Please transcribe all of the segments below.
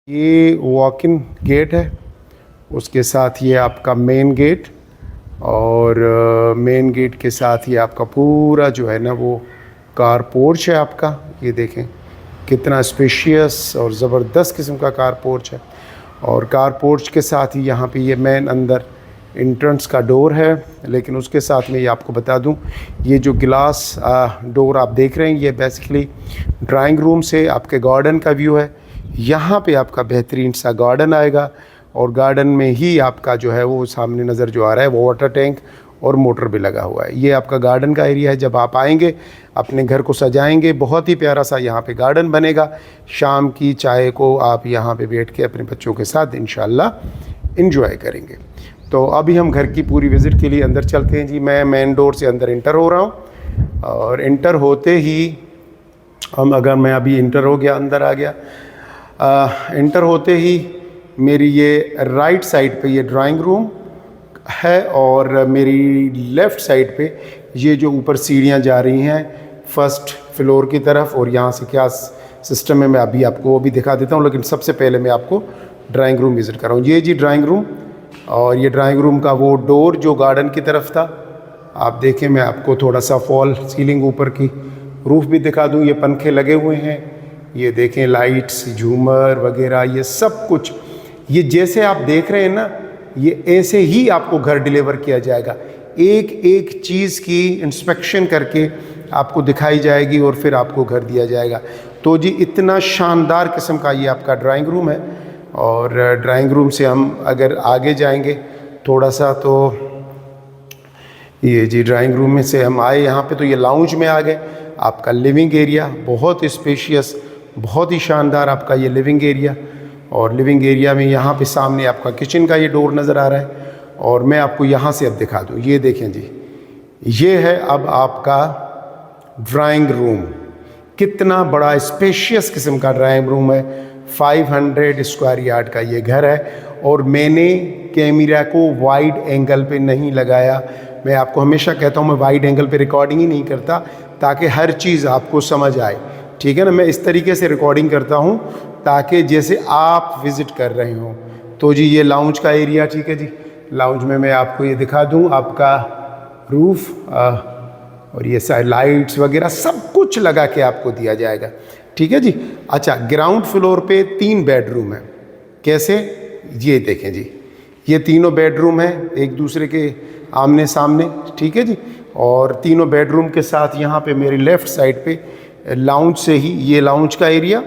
ये walk in gate है, उसके साथ ये आपका मेन गेट और मेन गेट के साथ ये आपका पूरा जो है ना वो कार पोर्च है आपका। ये देखें कितना स्पेशियस और ज़बरदस्त किस्म का कार पोर्च है। और कार पोर्च के साथ ही यहाँ पे ये मेन अंदर एंट्रेंस का डोर है। लेकिन उसके साथ में ये आपको बता दूँ, ये जो गिलास डोर आप देख रहे हैं ये बेसिकली ड्राइंग रूम से आपके गार्डन का व्यू है। यहाँ पे आपका बेहतरीन सा गार्डन आएगा और गार्डन में ही आपका जो है वो सामने नज़र जो आ रहा है वो वाटर टैंक और मोटर भी लगा हुआ है। ये आपका गार्डन का एरिया है। जब आप आएंगे अपने घर को सजाएंगे, बहुत ही प्यारा सा यहाँ पे गार्डन बनेगा। शाम की चाय को आप यहाँ पे बैठ के अपने बच्चों के साथ इंशाल्लाह इंजॉय करेंगे। तो अभी हम घर की पूरी विज़िट के लिए अंदर चलते हैं जी। मैं मेन डोर से अंदर इंटर हो रहा हूँ और इंटर होते ही मैं अभी इंटर हो गया, अंदर आ गया। इंटर होते ही मेरी ये राइट साइड पे ये ड्राइंग रूम है और मेरी लेफ़्ट साइड पे ये जो ऊपर सीढ़ियाँ जा रही हैं फर्स्ट फ्लोर की तरफ। और यहाँ से क्या सिस्टम है मैं अभी आपको वो भी दिखा देता हूँ, लेकिन सबसे पहले मैं आपको ड्राइंग रूम विज़िट कर रहा हूँ। ये जी ड्राइंग रूम, और ये ड्राइंग रूम का वो डोर जो गार्डन की तरफ था आप देखें। मैं आपको थोड़ा सा फॉल सीलिंग ऊपर की रूफ़ भी दिखा दूँ। ये पंखे लगे हुए हैं, ये देखें लाइट्स, झूमर वगैरह, ये सब कुछ ये जैसे आप देख रहे हैं ना, ये ऐसे ही आपको घर डिलीवर किया जाएगा। एक एक चीज़ की इंस्पेक्शन करके आपको दिखाई जाएगी और फिर आपको घर दिया जाएगा। तो जी इतना शानदार किस्म का ये आपका ड्राइंग रूम है। और ड्राइंग रूम से हम अगर आगे जाएंगे थोड़ा सा, तो ये जी ड्राइंग रूम में से हम आए यहाँ पे, तो ये लाउंज में आ गए। आपका लिविंग एरिया बहुत स्पेशियस, बहुत ही शानदार आपका ये लिविंग एरिया। और लिविंग एरिया में यहाँ पे सामने आपका किचन का ये डोर नज़र आ रहा है। और मैं आपको यहाँ से अब दिखा दूँ, ये देखें जी, ये है अब आपका ड्राइंग रूम। कितना बड़ा स्पेशियस किस्म का ड्राइंग रूम है। 500 स्क्वायर यार्ड का ये घर है। और मैंने कैमरा को वाइड एंगल पे नहीं लगाया। मैं आपको हमेशा कहता हूँ मैं वाइड एंगल पे रिकॉर्डिंग ही नहीं करता ताकि हर चीज़ आपको समझ आए, ठीक है ना। मैं इस तरीके से रिकॉर्डिंग करता हूँ ताकि जैसे आप विज़िट कर रहे हो। तो जी ये लाउंज का एरिया, ठीक है जी। लाउंज में मैं आपको ये दिखा दूँ, आपका रूफ़ और ये सारे लाइट्स वगैरह सब कुछ लगा के आपको दिया जाएगा, ठीक है जी। अच्छा, ग्राउंड फ्लोर पे 3 बेडरूम है। कैसे, ये देखें जी, ये तीनों बेडरूम हैं एक दूसरे के आमने सामने, ठीक है जी। और तीनों बेडरूम के साथ यहाँ पे मेरी लेफ़्ट साइड पे लाउंज से ही ये लाउंज का एरिया,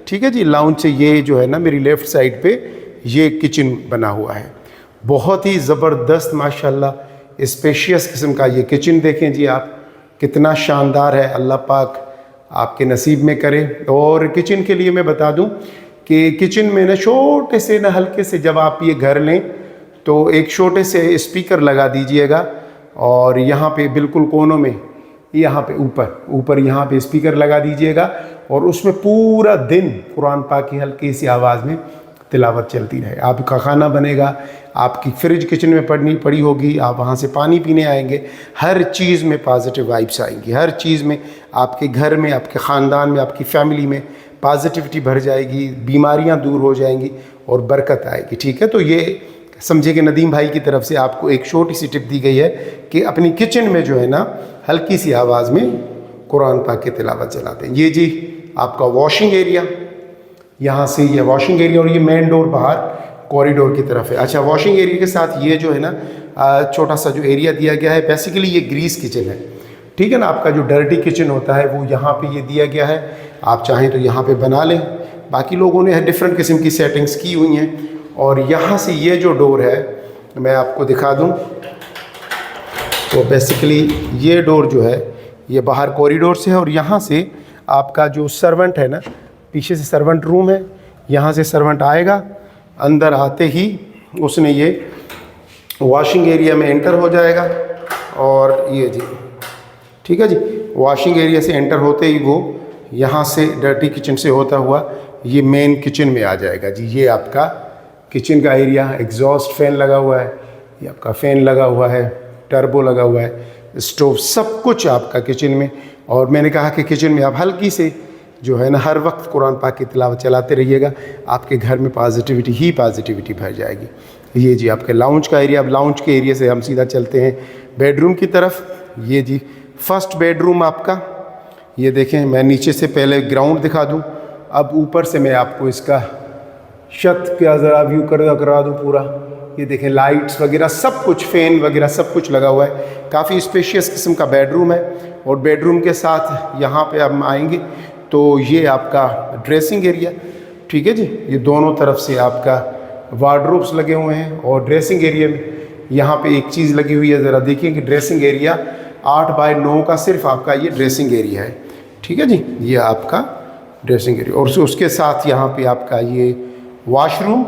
ठीक है जी। लाउंज से ये जो है ना मेरी लेफ़्ट साइड पे ये किचन बना हुआ है। बहुत ही ज़बरदस्त माशाल्लाह स्पेशियस किस्म का ये किचन देखें जी आप, कितना शानदार है। अल्लाह पाक आपके नसीब में करे। और किचन के लिए मैं बता दूं कि किचन में ना छोटे से ना हल्के से जब आप ये घर लें तो एक छोटे से स्पीकर लगा दीजिएगा। और यहाँ पे बिल्कुल कोनों में यहाँ पे ऊपर यहाँ पे स्पीकर लगा दीजिएगा और उसमें पूरा दिन कुरान पाक की हल्की सी आवाज़ में तिलावत चलती रहे। आपका खाना बनेगा, आपकी फ्रिज किचन में पड़ी होगी, आप वहाँ से पानी पीने आएंगे, हर चीज़ में पॉजिटिव वाइब्स आएंगी। हर चीज़ में आपके घर में, आपके ख़ानदान में, आपकी फ़ैमिली में पॉजिटिविटी भर जाएगी, बीमारियाँ दूर हो जाएंगी और बरकत आएगी, ठीक है। तो ये समझे कि नदीम भाई की तरफ से आपको एक छोटी सी टिप दी गई है कि अपनी किचन में जो है ना हल्की सी आवाज़ में कुरान पाक की तिलावत चलाते हैं। ये जी आपका वॉशिंग एरिया, यहाँ से ये वॉशिंग एरिया और ये मेन डोर बाहर कॉरिडोर की तरफ है। अच्छा, वॉशिंग एरिया के साथ ये जो है ना छोटा सा जो एरिया दिया गया है, बेसिकली ये ग्रीस किचन है, ठीक है ना। आपका जो डर्टी किचन होता है वो यहाँ पे ये दिया गया है। आप चाहें तो यहाँ पे बना लें, बाकी लोगों ने डिफरेंट किस्म की सेटिंग्स की हुई हैं। और यहाँ से ये जो डोर है मैं आपको दिखा दूँ, तो बेसिकली ये डोर जो है ये बाहर कॉरिडोर से है। और यहाँ से आपका जो सर्वेंट है ना, पीछे से सर्वेंट रूम है, यहाँ से सर्वेंट आएगा, अंदर आते ही उसने ये वॉशिंग एरिया में एंटर हो जाएगा। और ये जी, ठीक है जी, वॉशिंग एरिया से एंटर होते ही वो यहाँ से डर्टी किचन से होता हुआ ये मेन किचन में आ जाएगा जी। ये आपका किचन का एरिया, एग्जॉस्ट फैन लगा हुआ है, ये आपका फ़ैन लगा हुआ है, टर्बो लगा हुआ है, स्टोव, सब कुछ आपका किचन में। और मैंने कहा कि किचन में आप हल्की से जो है ना हर वक्त कुरान पाक की तिलावत चलाते रहिएगा, आपके घर में पॉजिटिविटी ही पॉजिटिविटी भर जाएगी। ये जी आपके लाउंज का एरिया। अब लाउंज के एरिया से हम सीधा चलते हैं बेडरूम की तरफ। ये जी फर्स्ट बेडरूम आपका। ये देखें, मैं नीचे से पहले ग्राउंड दिखा दूं, अब ऊपर से मैं आपको इसका छत का ज़रा व्यू करा दूं पूरा। ये देखें लाइट्स वगैरह सब कुछ, फ़ैन वगैरह सब कुछ लगा हुआ है। काफ़ी स्पेशियस किस्म का बेडरूम है। और बेडरूम के साथ यहाँ पे हम आएंगे तो ये आपका ड्रेसिंग एरिया, ठीक है जी। ये दोनों तरफ से आपका वार्डरोब्स लगे हुए हैं। और ड्रेसिंग एरिया में यहाँ पे एक चीज़ लगी हुई है, ज़रा देखिए कि ड्रेसिंग एरिया 8 बाय 9 का सिर्फ आपका ये ड्रेसिंग एरिया है, ठीक है जी। ये आपका ड्रेसिंग एरिया और उसके साथ यहाँ पे आपका ये वॉशरूम।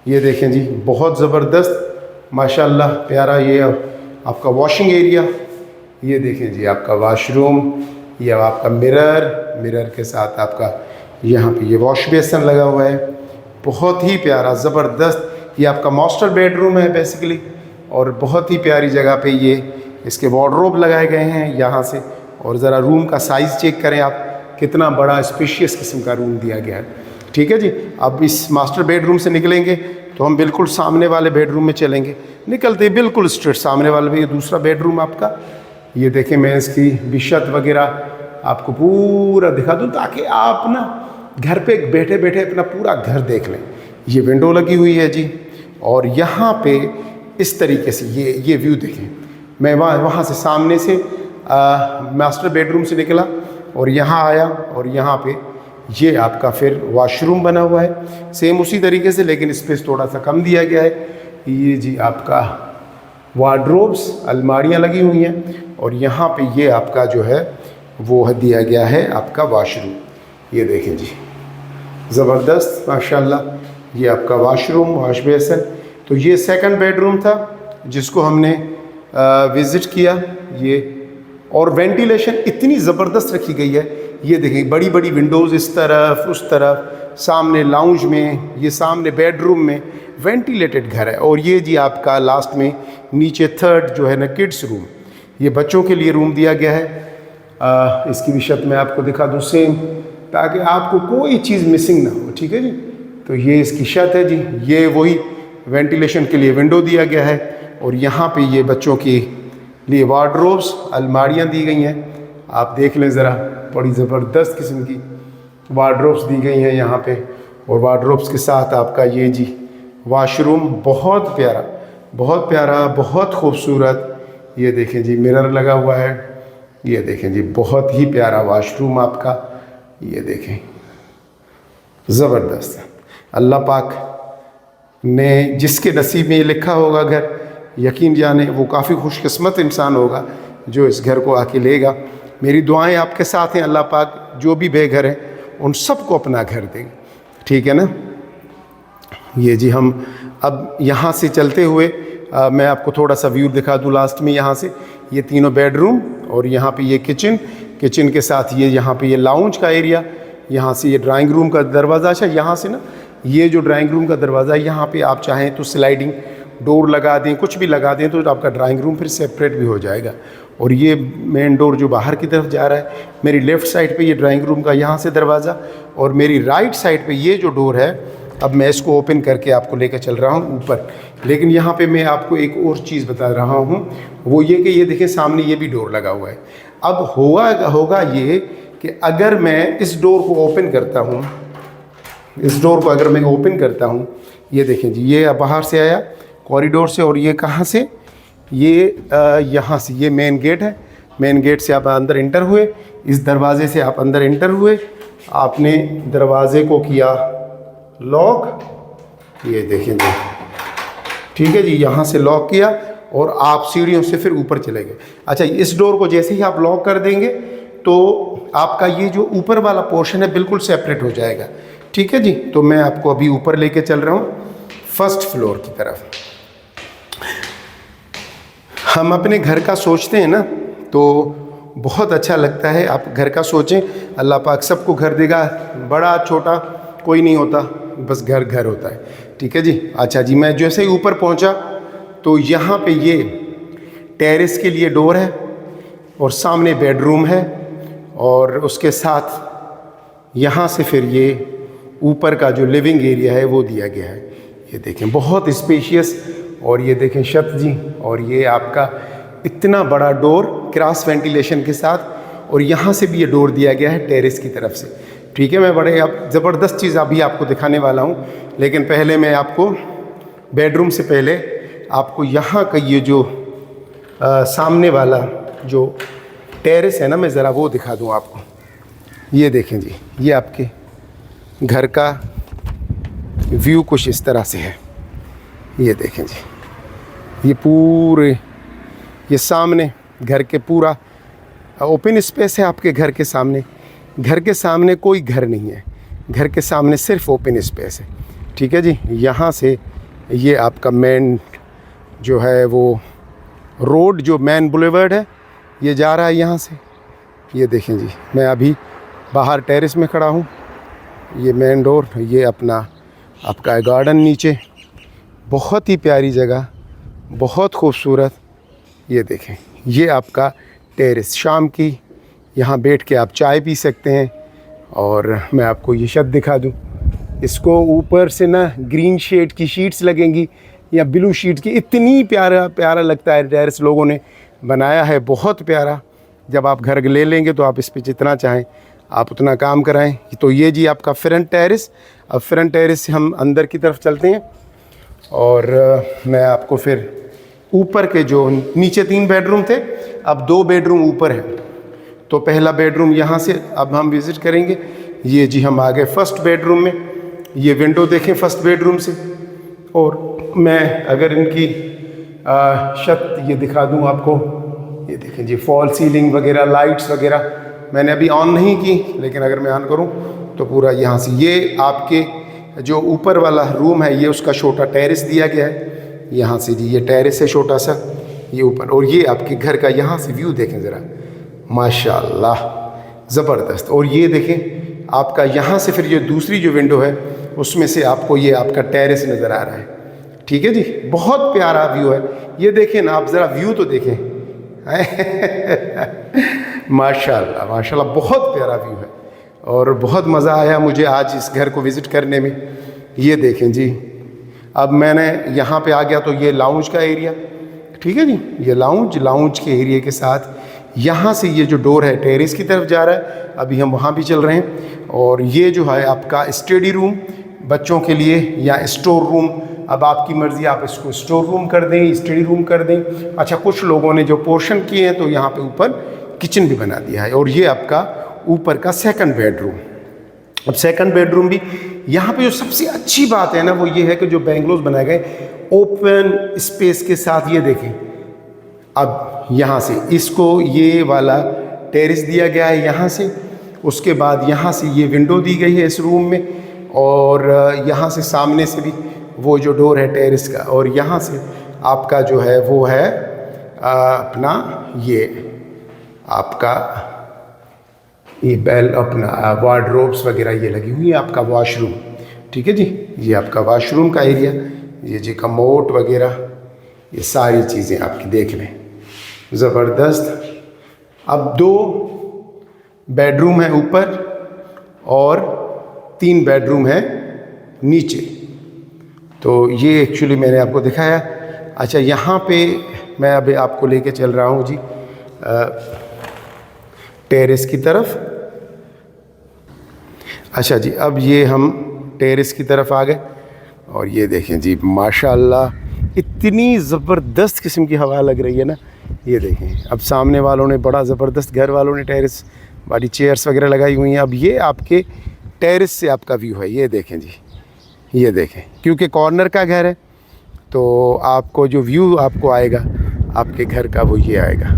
ये देखें जी बहुत ज़बरदस्त माशाल्लाह प्यारा ये आपका वॉशिंग एरिया। ये देखें जी आपका वॉशरूम। ये आपका मिरर के साथ आपका यहाँ पे ये वॉश बेसन लगा हुआ है, बहुत ही प्यारा ज़बरदस्त। ये आपका मास्टर बेडरूम है बेसिकली, और बहुत ही प्यारी जगह पे ये इसके वार्डरोब लगाए गए हैं यहाँ से। और ज़रा रूम का साइज़ चेक करें आप, कितना बड़ा स्पेशियस किस्म का रूम दिया गया है, ठीक है जी। अब इस मास्टर बेडरूम से निकलेंगे तो हम बिल्कुल सामने वाले बेडरूम में चलेंगे। निकलते बिल्कुल स्ट्रेट सामने वाले में ये दूसरा बेडरूम आपका। ये देखें, मैं इसकी बिशत वगैरह आपको पूरा दिखा दूं ताकि आप ना घर पे बैठे बैठे अपना पूरा घर देख लें। ये विंडो लगी हुई है जी, और यहाँ पे इस तरीके से ये व्यू देखें। मैं वहाँ से सामने से मास्टर बेडरूम से निकला और यहाँ आया, और यहाँ पे ये आपका फिर वॉशरूम बना हुआ है सेम उसी तरीके से, लेकिन स्पेस थोड़ा सा कम दिया गया है। ये जी आपका वार्डरोब्स, अलमारियाँ लगी हुई हैं, और यहाँ पे ये आपका जो है वो दिया गया है आपका वॉशरूम। ये देखें जी ज़बरदस्त माशाल्लाह। ये आपका वॉशरूम, वॉश बेसन। तो ये सेकंड बेडरूम था जिसको हमने विज़िट किया। ये और वेंटिलेशन इतनी ज़बरदस्त रखी गई है। ये देखें बड़ी बड़ी विंडोज़ इस तरफ उस तरफ, सामने लाउंज में, ये सामने बेडरूम में वेंटिलेटेड घर है। और ये जी आपका लास्ट में नीचे थर्ड जो है ना किड्स रूम, ये बच्चों के लिए रूम दिया गया है। इसकी भी छत मैं आपको दिखा दूँ सेम, ताकि आपको कोई चीज़ मिसिंग ना हो, ठीक है जी। तो ये इसकी छत है जी। ये वही वेंटिलेशन के लिए विंडो दिया गया है, और यहाँ पे ये बच्चों के लिए वार्डरोब्स, अलमारियाँ दी गई हैं। आप देख लें ज़रा, बड़ी ज़बरदस्त किस्म की वार्डरोब्स दी गई हैं यहाँ पे। और वार्डरोब्स के साथ आपका ये जी वॉशरूम, बहुत प्यारा बहुत प्यारा बहुत खूबसूरत। ये देखें जी मिरर लगा हुआ है। ये देखें जी बहुत ही प्यारा वॉशरूम आपका। ये देखें ज़बरदस्त। अल्लाह पाक ने जिसके नसीब में ये लिखा होगा घर, यकीन जाने वो काफ़ी खुशकिस्मत इंसान होगा जो इस घर को आके लेगा। मेरी दुआएं आपके साथ हैं, अल्लाह पाक जो भी बेघर हैं उन सबको अपना घर देंगे, ठीक है ना। ये जी हम अब यहाँ से चलते हुए मैं आपको थोड़ा सा व्यू दिखा दूँ लास्ट में। यहाँ से ये तीनों बेडरूम, और यहाँ पे ये किचन के साथ ये यहाँ पे ये लाउंज का एरिया। यहाँ से ये ड्राइंग रूम का दरवाज़ा। अच्छा, यहाँ से ना ये जो ड्राइंग रूम का दरवाज़ा है, यहाँ पे आप चाहें तो स्लाइडिंग डोर लगा दें, कुछ भी लगा दें, तो आपका ड्राइंग रूम फिर सेपरेट भी हो जाएगा। और ये मेन डोर जो बाहर की तरफ जा रहा है, मेरी लेफ़्ट साइड पे ये ड्राइंग रूम का यहाँ से दरवाज़ा, और मेरी राइट साइड पे ये जो डोर है, अब मैं इसको ओपन करके आपको लेकर चल रहा हूँ ऊपर। लेकिन यहाँ पे मैं आपको एक और चीज़ बता रहा हूँ, वो ये कि ये देखें सामने ये भी डोर लगा हुआ है। अब होगा ये कि अगर मैं इस डोर को ओपन करता हूँ, इस डोर को अगर मैं ओपन करता हूँ, ये देखें जी ये बाहर से आया कॉरिडोर से, और ये कहाँ से, ये यहाँ से, ये मेन गेट है। मेन गेट से आप अंदर इंटर हुए, इस दरवाज़े से आप अंदर इंटर हुए, आपने दरवाज़े को किया लॉक। ये देखें जी, ठीक है जी, यहाँ से लॉक किया और आप सीढ़ियों से फिर ऊपर चले गए। अच्छा, इस डोर को जैसे ही आप लॉक कर देंगे तो आपका ये जो ऊपर वाला पोर्शन है बिल्कुल सेपरेट हो जाएगा, ठीक है जी। तो मैं आपको अभी ऊपर लेके चल रहा हूँ फर्स्ट फ्लोर की तरफ। हम अपने घर का सोचते हैं ना तो बहुत अच्छा लगता है। आप घर का सोचें, अल्लाह पाक सबको घर देगा, बड़ा छोटा कोई नहीं होता, बस घर घर होता है, ठीक है जी। अच्छा जी, मैं जैसे ही ऊपर पहुंचा तो यहाँ पे ये टेरेस के लिए डोर है और सामने बेडरूम है, और उसके साथ यहाँ से फिर ये ऊपर का जो लिविंग एरिया है वो दिया गया है। ये देखें बहुत स्पेशियस, और ये देखें छत जी, और ये आपका इतना बड़ा डोर क्रॉस वेंटिलेशन के साथ, और यहाँ से भी ये डोर दिया गया है टेरेस की तरफ से। ठीक है, मैं बड़े अब ज़बरदस्त चीज़ अभी आपको दिखाने वाला हूँ, लेकिन पहले मैं आपको बेडरूम से पहले आपको यहाँ का ये जो सामने वाला जो टेरेस है ना, मैं ज़रा वो दिखा दूँ आपको। ये देखें जी, ये आपके घर का व्यू कुछ इस तरह से है। ये देखें जी, ये पूरे ये सामने घर के पूरा ओपन स्पेस है आपके घर के सामने। घर के सामने कोई घर नहीं है, घर के सामने सिर्फ ओपन स्पेस है। ठीक है जी, यहाँ से ये आपका मेन जो है वो रोड, जो मेन बुलेवर्ड है, ये जा रहा है यहाँ से। ये देखें जी, मैं अभी बाहर टेरेस में खड़ा हूँ। ये मेन डोर, ये अपना आपका गार्डन नीचे, बहुत ही प्यारी जगह, बहुत खूबसूरत। ये देखें, ये आपका टेरेस, शाम की यहाँ बैठ के आप चाय पी सकते हैं। और मैं आपको ये छत दिखा दूँ, इसको ऊपर से ना ग्रीन शेड की शीट्स लगेंगी या ब्लू शीट की, इतनी प्यारा लगता है। टेरेस लोगों ने बनाया है बहुत प्यारा। जब आप घर ले लेंगे तो आप इस पे जितना चाहें आप उतना काम कराएं। तो ये जी आपका फ्रंट टेरेस। अब फ्रंट टेरेस से हम अंदर की तरफ चलते हैं, और मैं आपको फिर ऊपर के जो नीचे 3 बेडरूम थे, अब 2 बेडरूम ऊपर है। तो पहला बेडरूम यहाँ से अब हम विज़िट करेंगे। ये जी हम आ गए फर्स्ट बेडरूम में। ये विंडो देखें फर्स्ट बेडरूम से, और मैं अगर इनकी छत ये दिखा दूँ आपको। ये देखें जी, फॉल सीलिंग वगैरह, लाइट्स वगैरह मैंने अभी ऑन नहीं की, लेकिन अगर मैं ऑन करूँ तो पूरा यहाँ से ये आपके जो ऊपर वाला रूम है, ये उसका छोटा टेरेस दिया गया है। यहाँ से जी ये टेरेस है छोटा सा, ये ऊपर, और ये आपके घर का यहाँ से व्यू देखें ज़रा, माशाल्लाह ज़बरदस्त। और ये देखें आपका यहाँ से फिर ये दूसरी जो विंडो है उसमें से आपको ये आपका टेरेस नज़र आ रहा है। ठीक है जी, बहुत प्यारा व्यू है। ये देखें ना आप, ज़रा व्यू तो देखें माशाल्लाह माशाल्लाह, बहुत प्यारा व्यू है, और बहुत मज़ा आया मुझे आज इस घर को विज़िट करने में। ये देखें जी, अब मैंने यहाँ पे आ गया तो ये लाउंज का एरिया। ठीक है जी, ये लाउंज के एरिया के साथ यहाँ से ये जो डोर है टेरेस की तरफ जा रहा है, अभी हम वहाँ भी चल रहे हैं। और ये जो है आपका स्टडी रूम बच्चों के लिए, या स्टोर रूम, अब आपकी मर्ज़ी, आप इसको स्टोर रूम कर दें, स्टडी रूम कर दें। अच्छा, कुछ लोगों ने जो पोर्शन किए हैं तो यहाँ पे ऊपर किचन भी बना दिया है। और ये आपका ऊपर का सेकंड बेडरूम। अब सेकंड बेडरूम भी यहाँ पे जो सबसे अच्छी बात है ना, वो ये है कि जो बेंगलोज बनाए गए ओपन स्पेस के साथ। ये देखें, अब यहाँ से इसको ये वाला टेरेस दिया गया है यहाँ से, उसके बाद यहाँ से ये विंडो दी गई है इस रूम में, और यहाँ से सामने से भी वो जो डोर है टेरेस का, और यहाँ से आपका जो है वो है अपना ये आपका ये बेल, अपना वार्डरोब्स वगैरह ये लगी हुई है, आपका वॉशरूम। ठीक है जी, ये आपका वॉशरूम का एरिया, ये जी कमोड वगैरह, ये सारी चीज़ें आपकी देख लें, ज़बरदस्त। अब 2 बेडरूम है ऊपर और 3 बेडरूम है नीचे। तो ये एक्चुअली मैंने आपको दिखाया। अच्छा, यहाँ पे मैं अभी आपको लेके चल रहा हूँ जी टेरेस की तरफ। अच्छा जी, अब ये हम टेरेस की तरफ आ गए, और ये देखें जी माशाल्लाह, इतनी ज़बरदस्त किस्म की हवा लग रही है ना। ये देखें, अब सामने वालों ने बड़ा ज़बरदस्त, घर वालों ने टेरेस वाली चेयर्स वगैरह लगाई हुई हैं। अब ये आपके टेरेस से आपका व्यू है। ये देखें जी, ये देखें, क्योंकि कॉर्नर का घर है तो आपको जो व्यू आपको आएगा आपके घर का वो ये आएगा।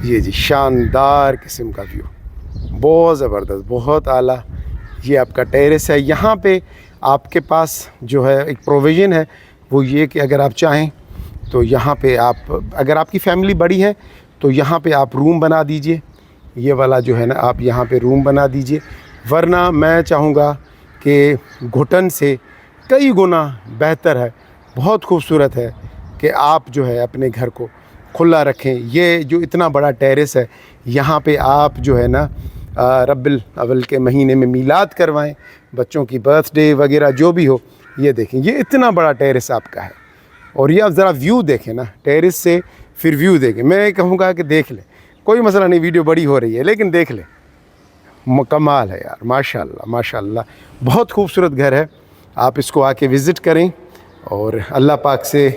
ये जी शानदार किस्म का व्यू, बहुत ज़बरदस्त, बहुत आला। ये आपका टेरेस है। यहाँ पे आपके पास जो है एक प्रोविज़न है, वो ये कि अगर आप चाहें तो यहाँ पे आप, अगर आपकी फैमिली बड़ी है तो यहाँ पे आप रूम बना दीजिए। ये वाला जो है ना, आप यहाँ पे रूम बना दीजिए। वरना मैं चाहूँगा कि घुटन से कई गुना बेहतर है, बहुत खूबसूरत है कि आप जो है अपने घर को खुला रखें। ये जो इतना बड़ा टेरेस है, यहाँ पे आप जो है ना रब्बिल अव्वल के महीने में मीलाद करवाएं, बच्चों की बर्थडे वगैरह जो भी हो। ये देखें, ये इतना बड़ा टेरेस आपका है। और ये आप ज़रा व्यू देखें ना, टेरेस से फिर व्यू देखें। मैं कहूँगा कि देख लें, कोई मसला नहीं, वीडियो बड़ी हो रही है लेकिन देख लें। कमाल है यार, माशाल्लाह माशाल्लाह, बहुत खूबसूरत घर है। आप इसको आके विज़िट करें और अल्लाह पाक से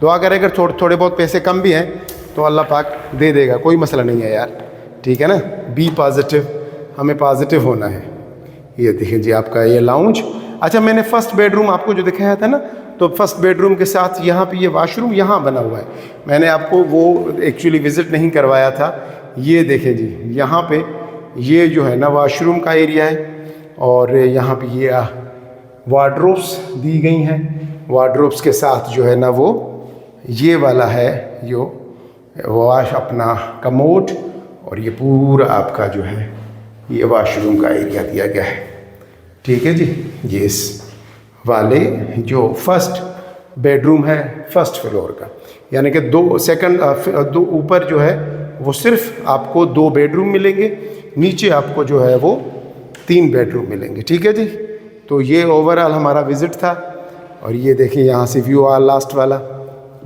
दुआ करें। अगर थोड़े बहुत पैसे कम भी हैं तो अल्लाह पाक दे देगा, कोई मसला नहीं है यार, ठीक है ना। बी पॉजिटिव, हमें पॉजिटिव होना है। ये देखिए जी आपका ये लाउंज। अच्छा, मैंने फ़र्स्ट बेडरूम आपको जो दिखाया था ना, तो फर्स्ट बेडरूम के साथ यहाँ पे ये वाशरूम यहाँ बना हुआ है। मैंने आपको वो एक्चुअली विज़िट नहीं करवाया था। ये देखें जी, यहाँ पे ये जो है ना वाशरूम का एरिया है और यहाँ पे ये वार्डरोब्स दी गई हैं। वार्डरोब्स के साथ जो है ना वो ये वाला है जो वाश अपना कमोड, और ये पूरा आपका जो है ये वाशरूम का एरिया दिया गया है, ठीक है जी। ये इस वाले जो फर्स्ट बेडरूम है फर्स्ट फ्लोर का, यानी कि दो ऊपर जो है वो सिर्फ आपको 2 बेडरूम मिलेंगे, नीचे आपको जो है वो 3 बेडरूम मिलेंगे, ठीक है जी। तो ये ओवरऑल हमारा विज़िट था। और ये देखिए यहाँ से व्यू लास्ट वाला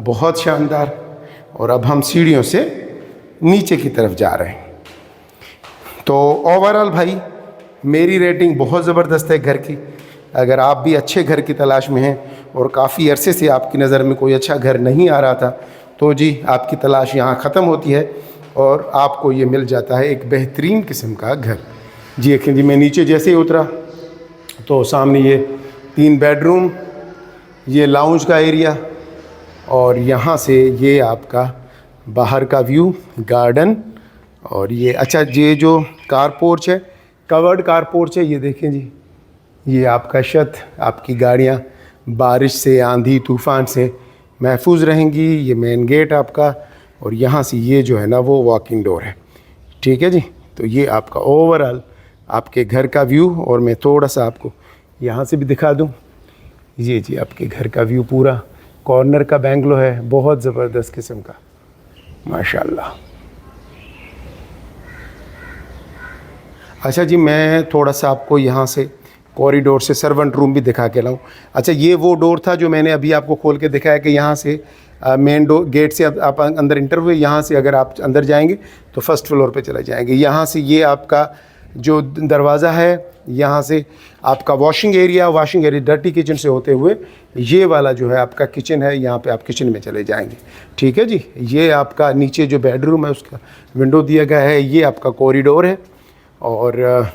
बहुत शानदार। और अब हम सीढ़ियों से नीचे की तरफ जा रहे हैं। तो ओवरऑल भाई मेरी रेटिंग बहुत ज़बरदस्त है घर की। अगर आप भी अच्छे घर की तलाश में हैं और काफ़ी अरसे से आपकी नज़र में कोई अच्छा घर नहीं आ रहा था, तो जी आपकी तलाश यहाँ ख़त्म होती है और आपको ये मिल जाता है एक बेहतरीन किस्म का घर। जी देखें जी, मैं नीचे जैसे ही उतरा तो सामने ये 3 बेडरूम, ये लाउंज का एरिया, और यहाँ से ये आपका बाहर का व्यू, गार्डन। और ये अच्छा, ये जो कार पोर्च है, कवर्ड कार पोर्च है, ये देखें जी, ये आपका छत, आपकी गाड़ियाँ बारिश से, आंधी तूफ़ान से महफूज रहेंगी। ये मेन गेट आपका, और यहाँ से ये जो है ना वो वॉकिंग डोर है, ठीक है जी। तो ये आपका ओवरऑल आपके घर का व्यू। और मैं थोड़ा सा आपको यहाँ से भी दिखा दूँ। ये जी आपके घर का व्यू, पूरा कॉर्नर का बेंगलो है, बहुत ज़बरदस्त किस्म का, माशाल्लाह। अच्छा जी, मैं थोड़ा सा आपको यहाँ से कॉरिडोर से सर्वेंट रूम भी दिखा के लाऊं। अच्छा, ये वो डोर था जो मैंने अभी आपको खोल के दिखाया कि यहाँ से मेन डोर गेट से आप अंदर इंटर हुए, यहाँ से अगर आप अंदर जाएंगे तो फर्स्ट फ्लोर पे चले जाएंगे। यहाँ से ये आपका जो दरवाज़ा है, यहाँ से आपका वॉशिंग एरिया डर्टी किचन से होते हुए ये वाला जो है आपका किचन है, यहाँ पे आप किचन में चले जाएंगे, ठीक है जी। ये आपका नीचे जो बेडरूम है उसका विंडो दिया गया है, ये आपका कॉरिडोर है और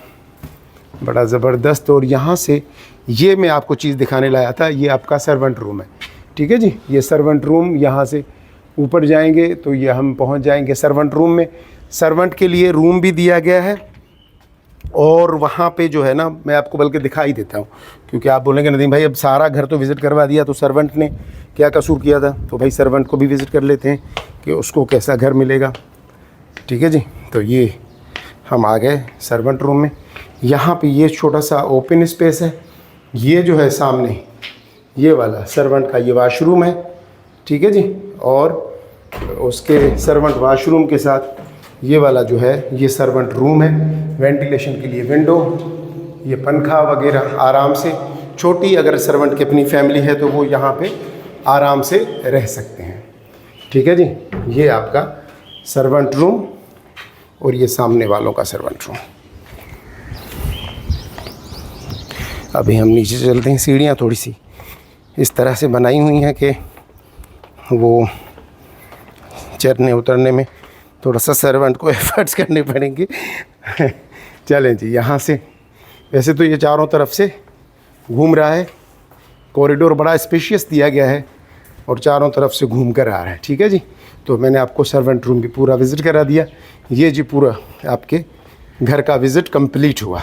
बड़ा ज़बरदस्त। और यहाँ से ये मैं आपको चीज़ दिखाने लाया था, ये आपका सर्वेंट रूम है, ठीक है जी। ये सर्वेंट रूम, यहाँ से ऊपर जाएंगे तो ये हम पहुँच जाएंगे सर्वेंट रूम में। सर्वेंट के लिए रूम भी दिया गया है और वहाँ पे जो है ना, मैं आपको बल्कि दिखा ही देता हूँ, क्योंकि आप बोलेंगे नदीम भाई अब सारा घर तो विज़िट करवा दिया, तो सर्वेंट ने क्या कसूर किया था। तो भाई सर्वेंट को भी विज़िट कर लेते हैं कि उसको कैसा घर मिलेगा, ठीक है जी। तो ये हम आ गए सर्वेंट रूम में। यहाँ पे ये छोटा सा ओपन स्पेस है, ये जो है सामने ये वाला सर्वेंट का ये वाशरूम है, ठीक है जी। और उसके सर्वेंट वाशरूम के साथ ये वाला जो है ये सर्वेंट रूम है, वेंटिलेशन के लिए विंडो, ये पंखा वगैरह आराम से, छोटी अगर सर्वेंट की अपनी फैमिली है तो वो यहाँ पे आराम से रह सकते हैं, ठीक है जी। ये आपका सर्वेंट रूम और ये सामने वालों का सर्वेंट रूम। अभी हम नीचे चलते हैं। सीढ़ियाँ थोड़ी सी इस तरह से बनाई हुई हैं कि वो चढ़ने उतरने में थोड़ा सा सर्वेंट को एफर्ट्स करने पड़ेंगे। चलें जी, यहाँ से वैसे तो ये चारों तरफ से घूम रहा है, कॉरिडोर बड़ा स्पेशियस दिया गया है और चारों तरफ से घूम कर आ रहा है, ठीक है जी। तो मैंने आपको सर्वेंट रूम भी पूरा विज़िट करा दिया। ये जी पूरा आपके घर का विज़िट कंप्लीट हुआ।